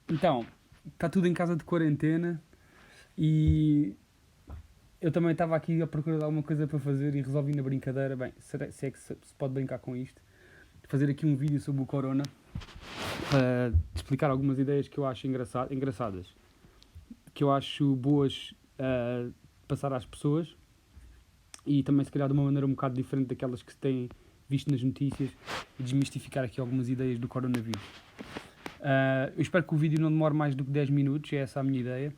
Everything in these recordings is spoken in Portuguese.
Então, está tudo em casa de quarentena e eu também estava aqui à procura de alguma coisa para fazer e resolvi na brincadeira, bem, se é que se pode brincar com isto, fazer aqui um vídeo sobre o Corona para explicar algumas ideias que eu acho engraçadas, que eu acho boas passar às pessoas e também se calhar de uma maneira um bocado diferente daquelas que se têm visto nas notícias e desmistificar aqui algumas ideias do coronavírus. Eu espero que o vídeo não demore mais do que 10 minutos, é essa a minha ideia.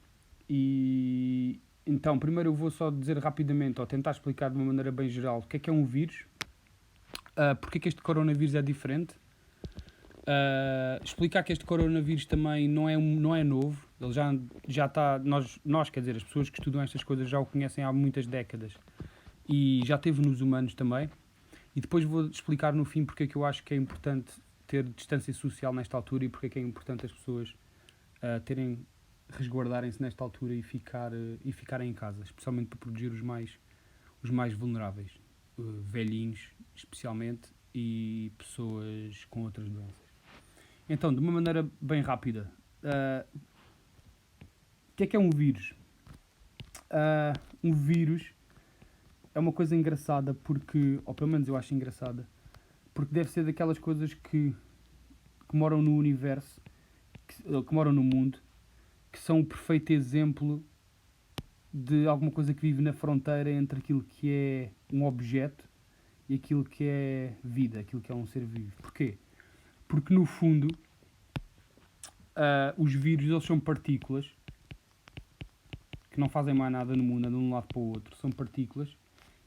E então, primeiro eu vou só dizer rapidamente, ou tentar explicar de uma maneira bem geral, o que é um vírus, porque é que este coronavírus é diferente, explicar que este coronavírus também não é novo, ele já está, nós, quer dizer, as pessoas que estudam estas coisas já o conhecem há muitas décadas e já teve nos humanos também. E depois vou explicar no fim porque é que eu acho que é importante ter distância social nesta altura e porque é que é importante as pessoas resguardarem-se nesta altura e ficarem em casa, especialmente para proteger os mais vulneráveis, velhinhos especialmente e pessoas com outras doenças. Então, de uma maneira bem rápida, o que é um vírus? Um vírus é uma coisa engraçada porque, ou pelo menos eu acho engraçada, porque deve ser daquelas coisas que moram no universo, que moram no mundo, que são o perfeito exemplo de alguma coisa que vive na fronteira entre aquilo que é um objeto e aquilo que é vida, aquilo que é um ser vivo. Porquê? Porque no fundo os vírus eles são partículas que não fazem mais nada no mundo, andam de um lado para o outro, são partículas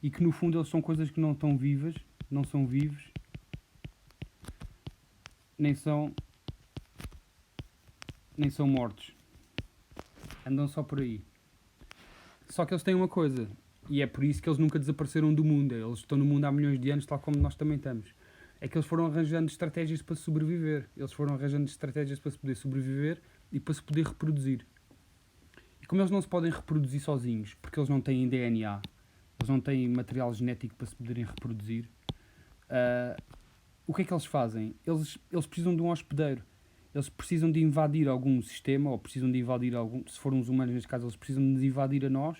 e que no fundo eles são coisas que não estão vivas, não são vivos, nem são mortos. Andam só por aí. Só que eles têm uma coisa, e é por isso que eles nunca desapareceram do mundo. Eles estão no mundo há milhões de anos, tal como nós também estamos. É que eles foram arranjando estratégias para sobreviver. Eles foram arranjando estratégias para se poder sobreviver e para se poder reproduzir. E como eles não se podem reproduzir sozinhos, porque eles não têm DNA, eles não têm material genético para se poderem reproduzir, o que é que eles fazem? Eles precisam de um hospedeiro. Eles precisam de invadir algum sistema, ou precisam de invadir se forem os humanos neste caso, eles precisam de invadir a nós,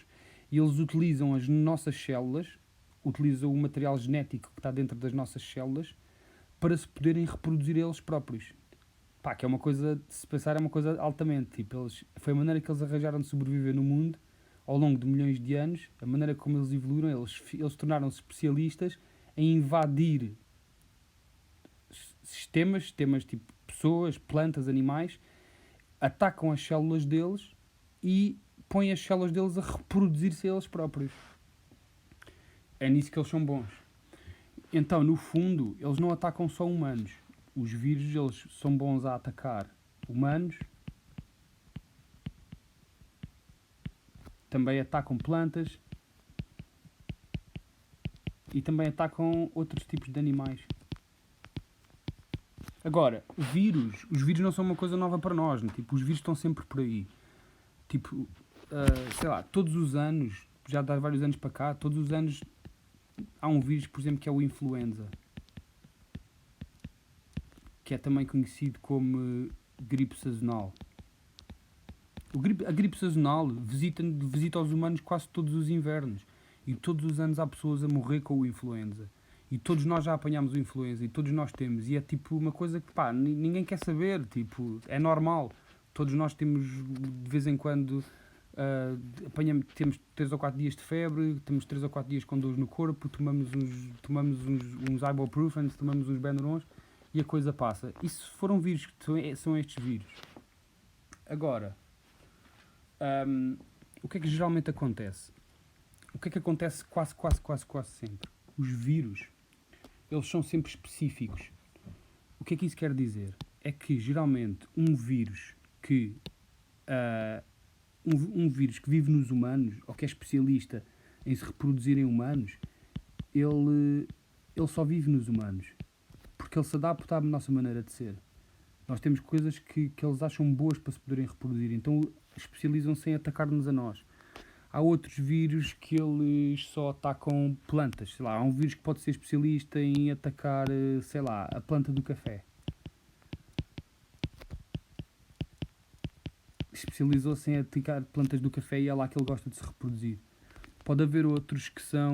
e eles utilizam as nossas células, utilizam o material genético que está dentro das nossas células, para se poderem reproduzir eles próprios. Pá, que é uma coisa, de se pensar, é uma coisa altamente, tipo, foi a maneira que eles arranjaram de sobreviver no mundo, ao longo de milhões de anos, a maneira como eles evoluíram, eles tornaram-se especialistas em invadir sistemas tipo pessoas, plantas, animais, atacam as células deles e põem as células deles a reproduzir-se a eles próprios. É nisso que eles são bons. Então, no fundo, eles não atacam só humanos. Os vírus, eles são bons a atacar humanos, também atacam plantas e também atacam outros tipos de animais. Agora, os vírus não são uma coisa nova para nós, né? Tipo, os vírus estão sempre por aí. Tipo, sei lá, todos os anos, já dá vários anos para cá, todos os anos há um vírus, por exemplo, que é o influenza, que é também conhecido como gripe sazonal. A gripe sazonal visita os humanos quase todos os invernos. E todos os anos há pessoas a morrer com o influenza. E todos nós já apanhámos o influenza e todos nós temos. E é tipo uma coisa que pá, ninguém quer saber. Tipo, é normal. Todos nós temos de vez em quando temos 3 ou 4 dias de febre, temos 3 ou 4 dias com dores no corpo, tomamos uns ibuprofen, tomamos uns Benadryls e a coisa passa. Isso foram vírus, que são estes vírus. Agora, o que é que geralmente acontece? O que é que acontece quase sempre? Os vírus, eles são sempre específicos. O que é que isso quer dizer? É que geralmente um vírus que vive nos humanos, ou que é especialista em se reproduzir em humanos, ele só vive nos humanos. Porque ele se adapta à nossa maneira de ser. Nós temos coisas que eles acham boas para se poderem reproduzir, então especializam-se em atacar-nos a nós. há outros vírus que eles só atacam plantas. Sei lá, há um vírus que pode ser especialista em atacar, sei lá, a planta do café. Especializou-se em atacar plantas do café e é lá que ele gosta de se reproduzir. Pode haver outros que são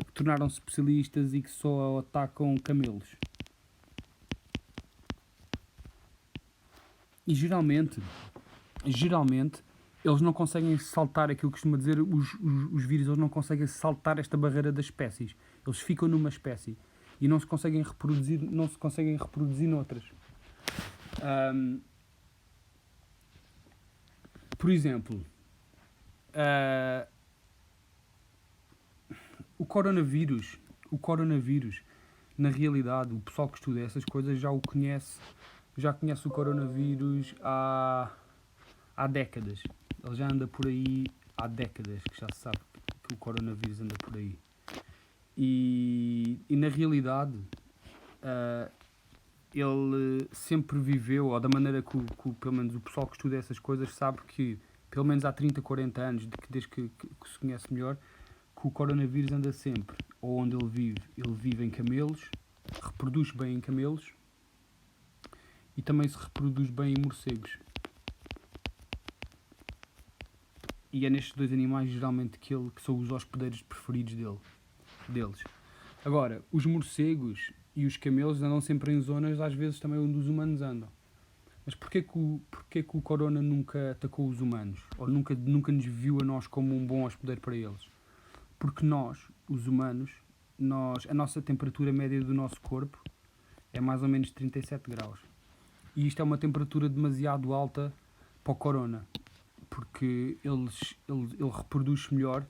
que tornaram-se especialistas e que só atacam camelos. E geralmente eles não conseguem saltar aquilo que costuma dizer os vírus, eles não conseguem saltar esta barreira das espécies. Eles ficam numa espécie e não se conseguem reproduzir noutras. Por exemplo, o coronavírus, na realidade, o pessoal que estuda essas coisas já conhece o coronavírus há décadas. Ele já anda por aí há décadas, que já se sabe que o coronavírus anda por aí. E na realidade, ele sempre viveu, ou da maneira que pelo menos o pessoal que estuda essas coisas sabe que, pelo menos há 30, 40 anos, desde que se conhece melhor, que o coronavírus anda sempre, ou onde ele vive em camelos, reproduz bem em camelos, e também se reproduz bem em morcegos. E é nestes dois animais geralmente que são os hospedeiros preferidos deles. Agora, os morcegos e os camelos andam sempre em zonas, às vezes também onde os humanos andam. Mas porquê que o corona nunca atacou os humanos? Ou nunca nos viu a nós como um bom hospedeiro para eles? Porque nós, os humanos, a nossa temperatura média do nosso corpo é mais ou menos 37 graus. E isto é uma temperatura demasiado alta para o corona, porque ele reproduz-se melhor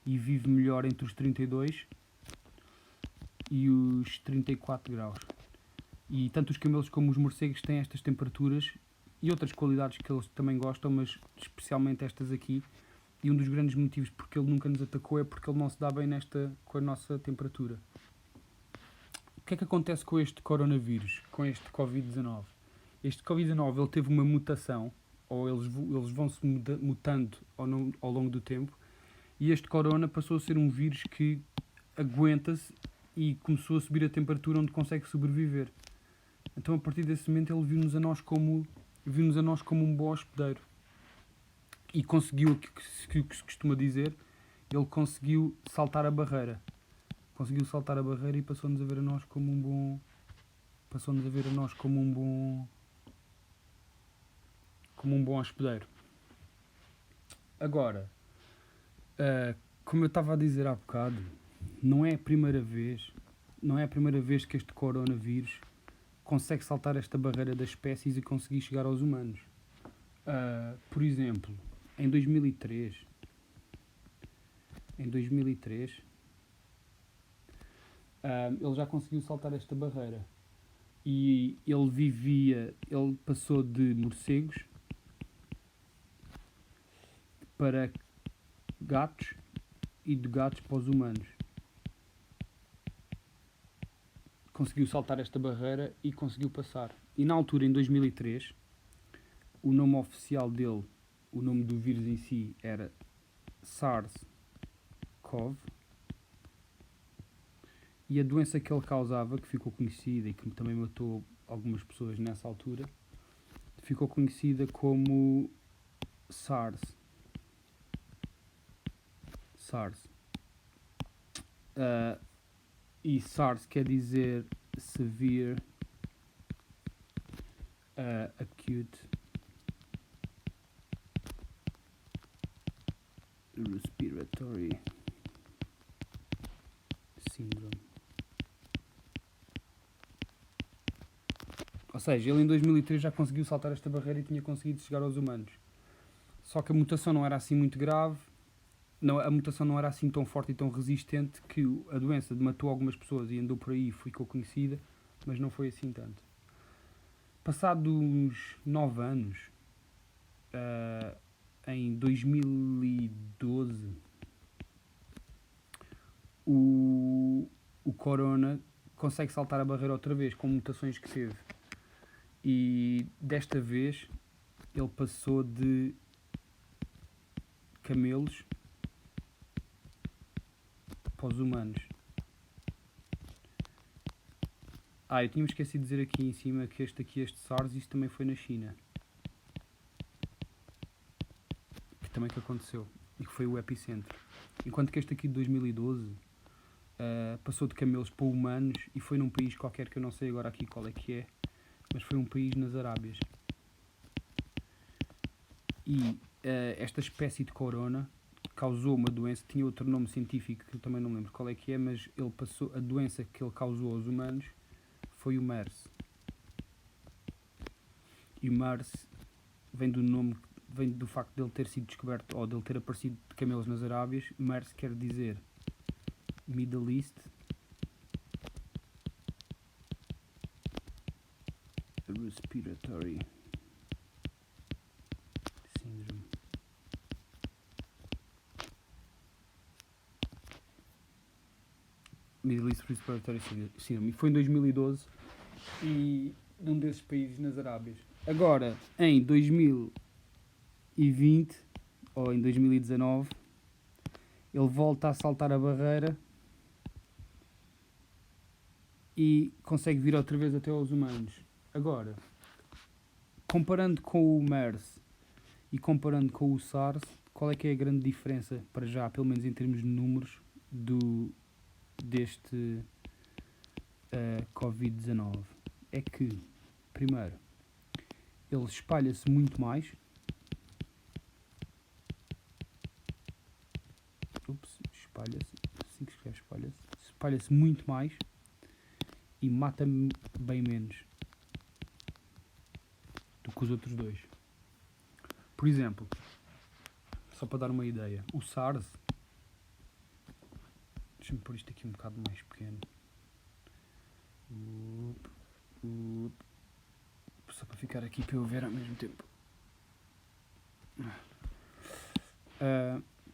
e vive melhor entre os 32 e os 34 graus. E tanto os camelos como os morcegos têm estas temperaturas e outras qualidades que eles também gostam, mas especialmente estas aqui. E um dos grandes motivos porque ele nunca nos atacou é porque ele não se dá bem com a nossa temperatura. O que é que acontece com este coronavírus, com este Covid-19? Este Covid-19 ele teve uma mutação, ou eles vão-se mutando ao longo do tempo, e este corona passou a ser um vírus que aguenta-se e começou a subir a temperatura onde consegue sobreviver. Então a partir desse momento ele viu-nos a nós como um bom hospedeiro. E conseguiu o que se costuma dizer, ele conseguiu saltar a barreira. E passou-nos a ver a nós como um bom... como um bom hospedeiro. Agora, como eu estava a dizer há bocado, não é a primeira vez que este coronavírus consegue saltar esta barreira das espécies e conseguir chegar aos humanos. Por exemplo, em 2003, ele já conseguiu saltar esta barreira. E ele passou de morcegos para gatos e de gatos para os humanos. Conseguiu saltar esta barreira e conseguiu passar. E na altura, em 2003, o nome oficial dele, o nome do vírus em si, era SARS-CoV. E a doença que ele causava, que ficou conhecida e que também matou algumas pessoas nessa altura, ficou conhecida como SARS. E SARS quer dizer Severe Acute Respiratory Syndrome. Ou seja, ele em 2003 já conseguiu saltar esta barreira e tinha conseguido chegar aos humanos. Só que a mutação não era assim muito grave, a mutação não era assim tão forte e tão resistente que a doença matou algumas pessoas e andou por aí e ficou conhecida, mas não foi assim tanto. Passados uns 9 anos, em 2012, o corona consegue saltar a barreira outra vez com mutações que teve. E desta vez ele passou de camelos para os humanos. Eu tinha-me esquecido de dizer aqui em cima que este SARS, isto também foi na China. Que também que aconteceu. E que foi o epicentro. Enquanto que este aqui de 2012 passou de camelos para humanos e foi num país qualquer que eu não sei agora aqui qual é que é, mas foi um país nas Arábias. E esta espécie de corona causou uma doença, tinha outro nome científico que eu também não lembro qual é que é, mas a doença que ele causou aos humanos foi o MERS. E o MERS vem do facto de ele ter sido descoberto, ou de ele ter aparecido de camelos nas Arábias. MERS quer dizer Middle East Respiratory Syndrome. Middle East Respiratory Syndrome. E foi em 2012 e num desses países nas Arábias. Agora, em 2020 ou em 2019, ele volta a saltar a barreira e consegue vir outra vez até aos humanos. Agora, comparando com o MERS e comparando com o SARS, qual é que é a grande diferença, para já, pelo menos em termos de números, deste Covid-19? É que, primeiro, ele espalha-se muito mais. Espalha-se. Assim que escreve, espalha-se. Espalha-se muito mais e mata bem menos do que os outros dois. Por exemplo, só para dar uma ideia, o SARS, deixa-me pôr isto aqui um bocado mais pequeno, só para ficar aqui para eu ver ao mesmo tempo.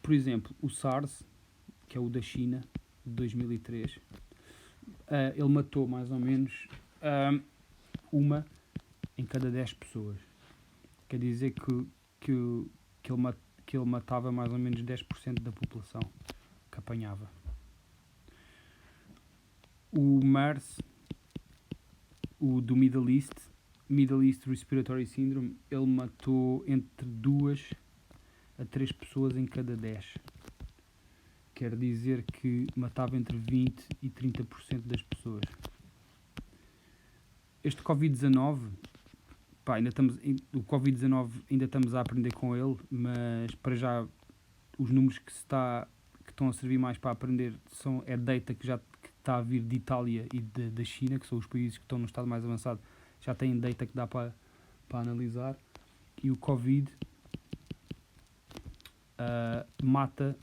Por exemplo, o SARS, que é o da China, de 2003, ele matou mais ou menos uma em cada 10 pessoas. Quer dizer que ele matava mais ou menos 10% da população que apanhava. O MERS, o do Middle East Respiratory Syndrome, ele matou entre 2 a 3 pessoas em cada 10. Quer dizer que matava entre 20% e 30% das pessoas. Este Covid-19, o Covid-19 ainda estamos a aprender com ele, mas para já os números que estão a servir mais para aprender é data que está a vir de Itália e da China, que são os países que estão no estado mais avançado, já têm data que dá para analisar. E o Covid mata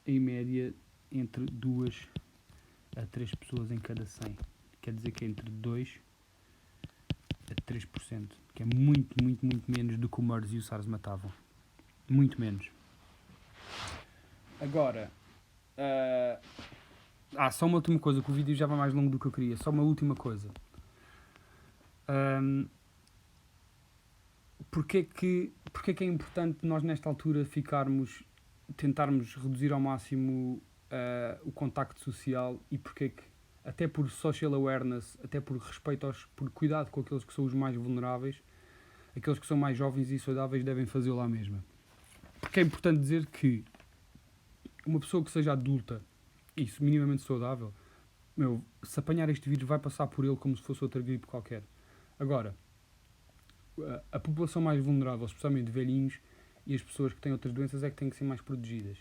em média entre 2 a 3 pessoas em cada 100. Quer dizer que é entre 2 a 3%, que é muito, muito, muito menos do que o MERS e o SARS matavam. Muito menos. Agora, só uma última coisa, que o vídeo já vai mais longo do que eu queria. Só uma última coisa. Porquê que é importante nós nesta altura tentarmos reduzir ao máximo o contacto social, e porquê que, até por social awareness, até por respeito por cuidado com aqueles que são os mais vulneráveis, aqueles que são mais jovens e saudáveis devem fazê-lo lá mesmo. Porque é importante dizer que uma pessoa que seja adulta e minimamente saudável, se apanhar este vírus vai passar por ele como se fosse outra gripe qualquer. Agora, a população mais vulnerável, especialmente velhinhos e as pessoas que têm outras doenças, é que têm que ser mais protegidas.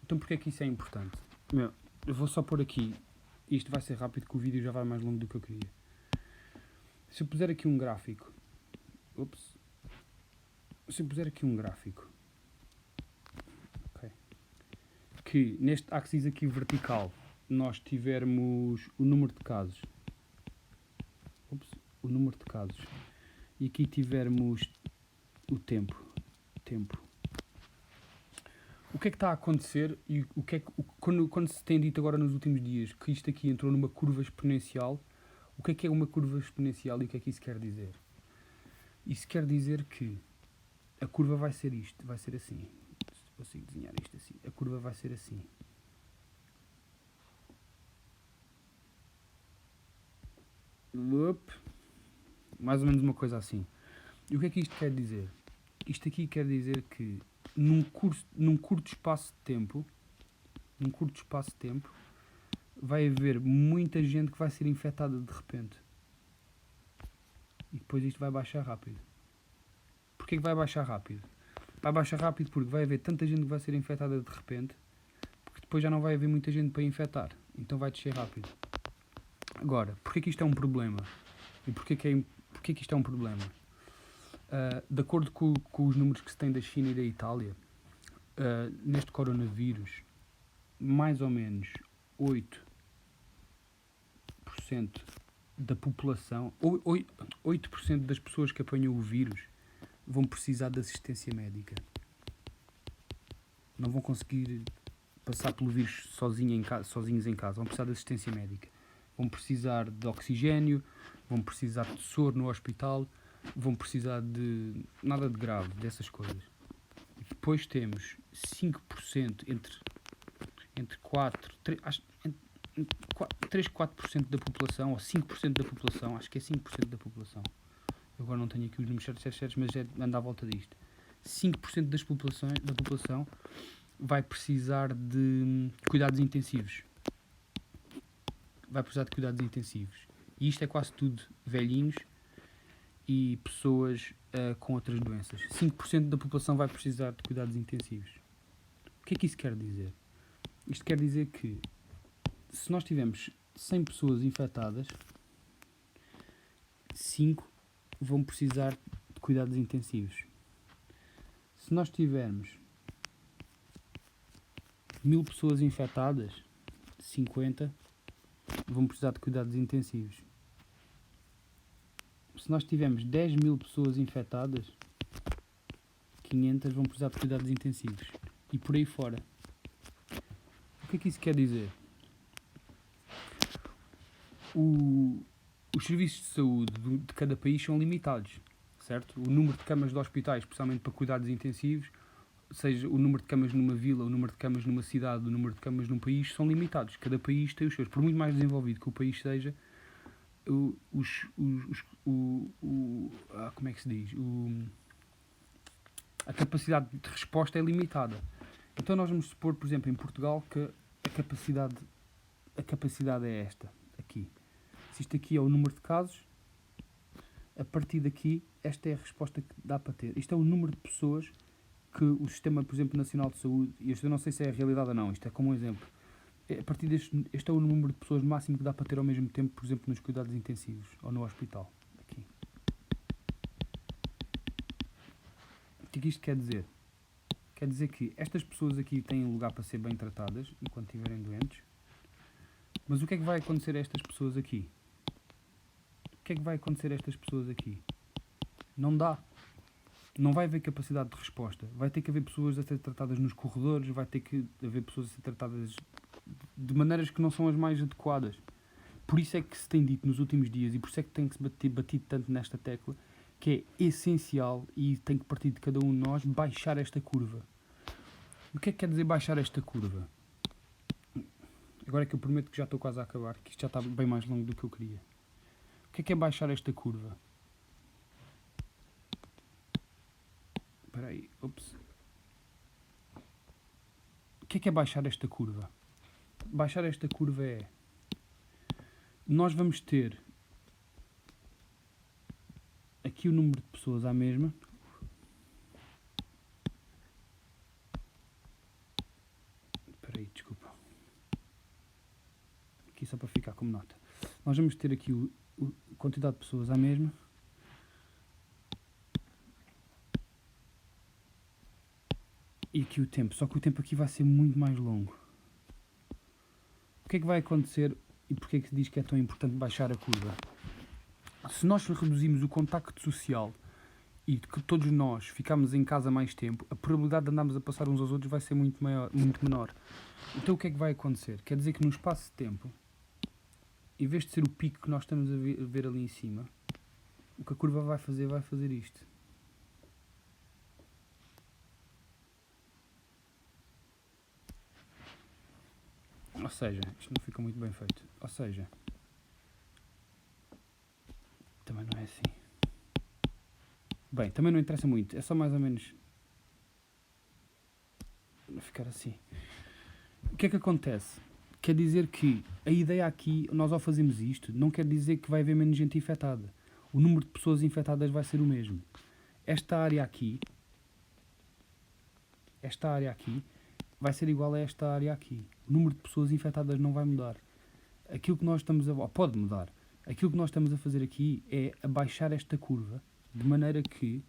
Então porquê é que isso é importante? Eu vou só pôr aqui, isto vai ser rápido que o vídeo já vai mais longo do que eu queria. Se eu puser aqui um gráfico, que neste axis aqui vertical nós tivermos o número de casos, e aqui tivermos o tempo. O que é que está a acontecer e quando se tem dito agora nos últimos dias que isto aqui entrou numa curva exponencial, o que é uma curva exponencial e o que é que isso quer dizer? Isso quer dizer que a curva vai ser isto, vai ser assim. consigo desenhar isto assim. A curva vai ser assim. Mais ou menos uma coisa assim. E o que é que isto quer dizer? Isto aqui quer dizer que num curto espaço de tempo, vai haver muita gente que vai ser infectada de repente. E depois isto vai baixar rápido. Porquê que vai baixar rápido? Vai baixar rápido porque vai haver tanta gente que vai ser infectada de repente, porque depois já não vai haver muita gente para infectar. Então vai descer rápido. Agora, porquê que isto é um problema? E porquê que isto é um problema? De acordo com os números que se tem da China e da Itália, neste coronavírus, mais ou menos 8% da população, 8% das pessoas que apanham o vírus vão precisar de assistência médica. Não vão conseguir passar pelo vírus sozinhos em casa. Vão precisar de assistência médica. Vão precisar de oxigênio, vão precisar de soro no hospital, vão precisar de nada de grave, dessas coisas. Depois temos 5%, entre 3 e 4% da população, ou 5% da população, acho que é 5% da população. Agora não tenho aqui os números certos, mas anda à volta disto. 5% da população vai precisar de cuidados intensivos. E isto é quase tudo velhinhos e pessoas com outras doenças. 5% da população vai precisar de cuidados intensivos. O que é que isso quer dizer? Isto quer dizer que se nós tivermos 100 pessoas infectadas, 5 vão precisar de cuidados intensivos. Se nós tivermos 1000 pessoas infectadas, 50 vão precisar de cuidados intensivos. Se nós tivermos 10.000 pessoas infectadas, 500 vão precisar de cuidados intensivos. E por aí fora. O que é que isso quer dizer? Os serviços de saúde de cada país são limitados, certo? O número de camas de hospitais, especialmente para cuidados intensivos, seja o número de camas numa vila, o número de camas numa cidade, o número de camas num país, são limitados. Cada país tem os seus. Por muito mais desenvolvido que o país seja, como é que se diz? A capacidade de resposta é limitada. Então nós vamos supor, por exemplo, em Portugal, que a capacidade é esta, aqui. Se isto aqui é o número de casos, a partir daqui, esta é a resposta que dá para ter. Isto é o número de pessoas que o Sistema, por exemplo, Nacional de Saúde, e eu não sei se é a realidade ou não, isto é como um exemplo, a partir este é o número de pessoas máximo que dá para ter ao mesmo tempo, por exemplo, nos cuidados intensivos ou no hospital. Aqui. O que é que isto quer dizer? Quer dizer que estas pessoas aqui têm lugar para ser bem tratadas enquanto estiverem doentes, mas o que é que vai acontecer a estas pessoas aqui? Não dá. Não vai haver capacidade de resposta. Vai ter que haver pessoas a ser tratadas nos corredores, vai ter que haver pessoas a ser tratadas de maneiras que não são as mais adequadas. Por isso é que se tem dito nos últimos dias, e por isso é que tem que se batido tanto nesta tecla, que é essencial, e tem que partir de cada um de nós, baixar esta curva. O que é que quer dizer baixar esta curva? Agora é que eu prometo que já estou quase a acabar, que isto já está bem mais longo do que eu queria. O que é baixar esta curva? Espera aí, ups. O que é baixar esta curva? Baixar esta curva é... Nós vamos ter aqui o número de pessoas à mesma. Espera aí, desculpa. Aqui só para ficar como nota. Nós vamos ter aqui a quantidade de pessoas à mesma. E aqui o tempo. Só que o tempo aqui vai ser muito mais longo. O que é que vai acontecer e porquê é que se diz que é tão importante baixar a curva? Se nós reduzimos o contacto social e que todos nós ficamos em casa mais tempo, a probabilidade de andarmos a passar uns aos outros vai ser muito menor. Então o que é que vai acontecer? Quer dizer que num espaço de tempo, em vez de ser o pico que nós estamos a ver ali em cima, o que a curva vai fazer isto. Ou seja, isto não fica muito bem feito. Ou seja, também não é assim. Bem, também não interessa muito. É só mais ou menos ficar assim. O que é que acontece? Quer dizer que a ideia aqui, nós ao fazemos isto, não quer dizer que vai haver menos gente infectada. O número de pessoas infectadas vai ser o mesmo. Esta área aqui vai ser igual a esta área aqui. O número de pessoas infectadas não vai mudar. Aquilo que nós estamos a... pode mudar. Aquilo que nós estamos a fazer aqui é abaixar esta curva, de maneira que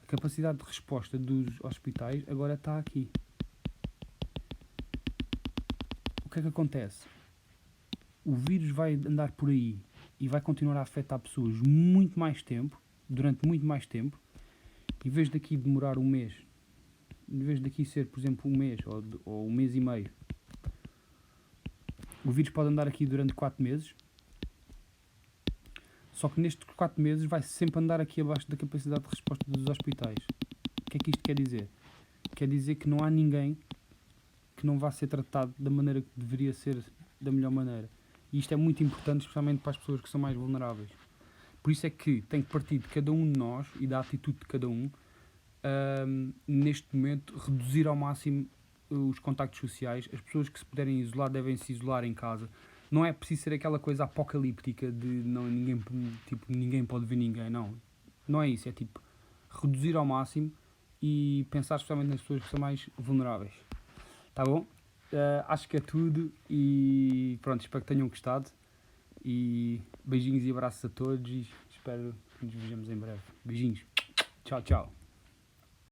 a capacidade de resposta dos hospitais agora está aqui. O que é que acontece? O vírus vai andar por aí e vai continuar a afetar pessoas muito mais tempo, durante muito mais tempo, em vez daqui demorar um mês, em vez daqui ser, por exemplo, um mês ou um mês e meio, o vírus pode andar aqui durante 4 meses, só que nestes 4 meses vai sempre andar aqui abaixo da capacidade de resposta dos hospitais. O que é que isto quer dizer? Quer dizer que não há ninguém que não vá ser tratado da maneira que deveria ser, da melhor maneira. E isto é muito importante, especialmente para as pessoas que são mais vulneráveis. Por isso é que tem que partir de cada um de nós e da atitude de cada um, neste momento, reduzir ao máximo os contactos sociais. As pessoas que se puderem isolar devem se isolar em casa. Não é preciso ser aquela coisa apocalíptica de ninguém pode ver ninguém, não. Não é isso, é tipo reduzir ao máximo e pensar especialmente nas pessoas que são mais vulneráveis. Tá bom? Acho que é tudo e pronto, espero que tenham gostado e beijinhos e abraços a todos e espero que nos vejamos em breve. Beijinhos. Tchau, tchau.